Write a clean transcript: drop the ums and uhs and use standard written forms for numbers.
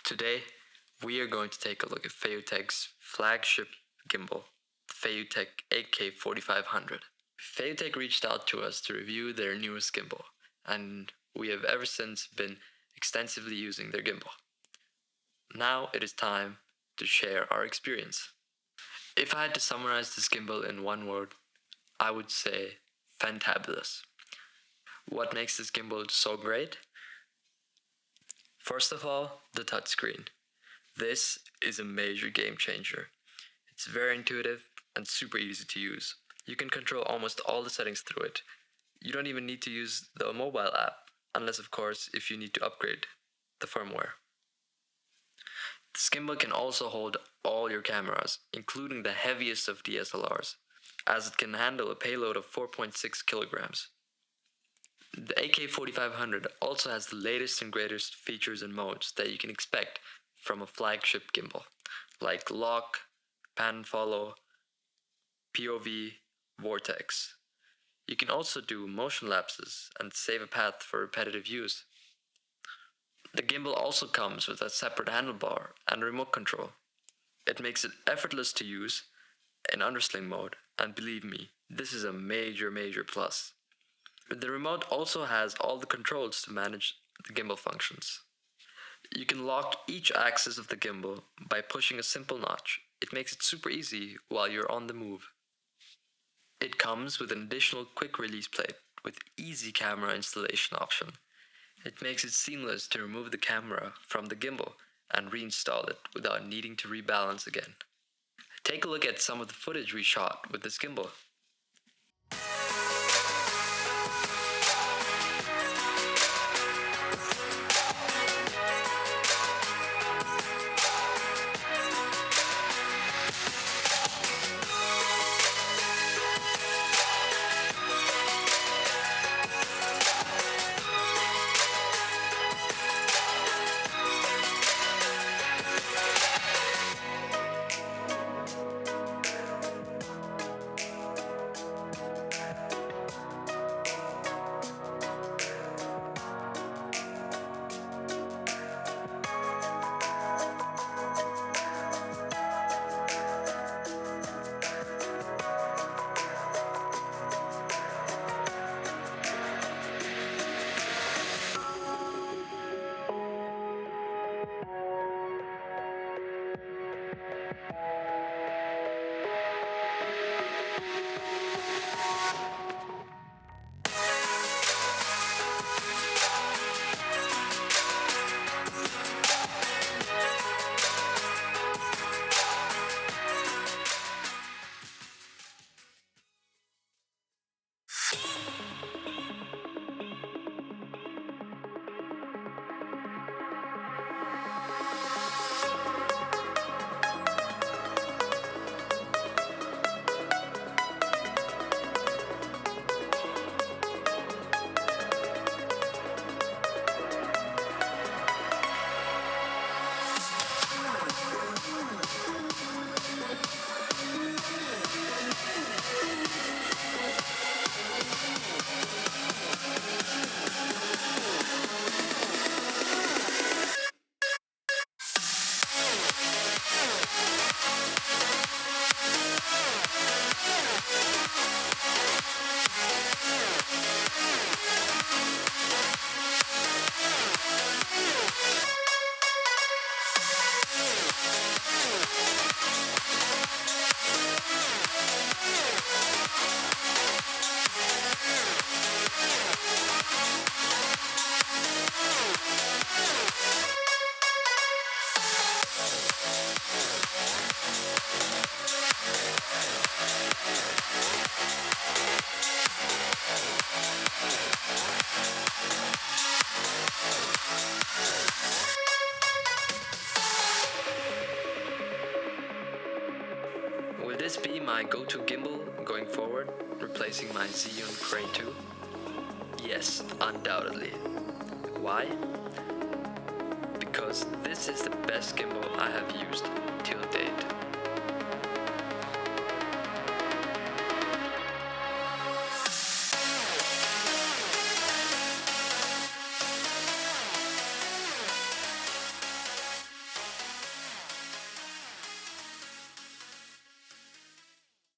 Today, we are going to take a look at FeiyuTech's flagship gimbal, the FeiyuTech AK4500. FeiyuTech reached out to us to review their newest gimbal, and we have ever since been extensively using their gimbal. Now it is time to share our experience. If I had to summarize this gimbal in one word, I would say fantabulous. What makes this gimbal so great? First of all, the touchscreen. This is a major game changer. It's very intuitive and super easy to use. You can control almost all the settings through it. You don't even need to use the mobile app, unless of course if you need to upgrade the firmware. This gimbal can also hold all your cameras, including the heaviest of DSLRs, as it can handle a payload of 4.6 kilograms. The AK4500 also has the latest and greatest features and modes that you can expect from a flagship gimbal, like lock, pan and follow, POV, vortex. You can also do motion lapses and save a path for repetitive use. The gimbal also comes with a separate handlebar and remote control. It makes it effortless to use in undersling mode, and believe me, this is a major plus. The remote also has all the controls to manage the gimbal functions. You can lock each axis of the gimbal by pushing a simple notch. It makes it super easy while you're on the move. It comes with an additional quick release plate with easy camera installation option. It makes it seamless to remove the camera from the gimbal and reinstall it without needing to rebalance again. Take a look at some of the footage we shot with this gimbal. Will this be my go-to gimbal going forward, replacing my Zhiyun Crane 2? Yes, undoubtedly. Why? Because this is the best gimbal I have used till date.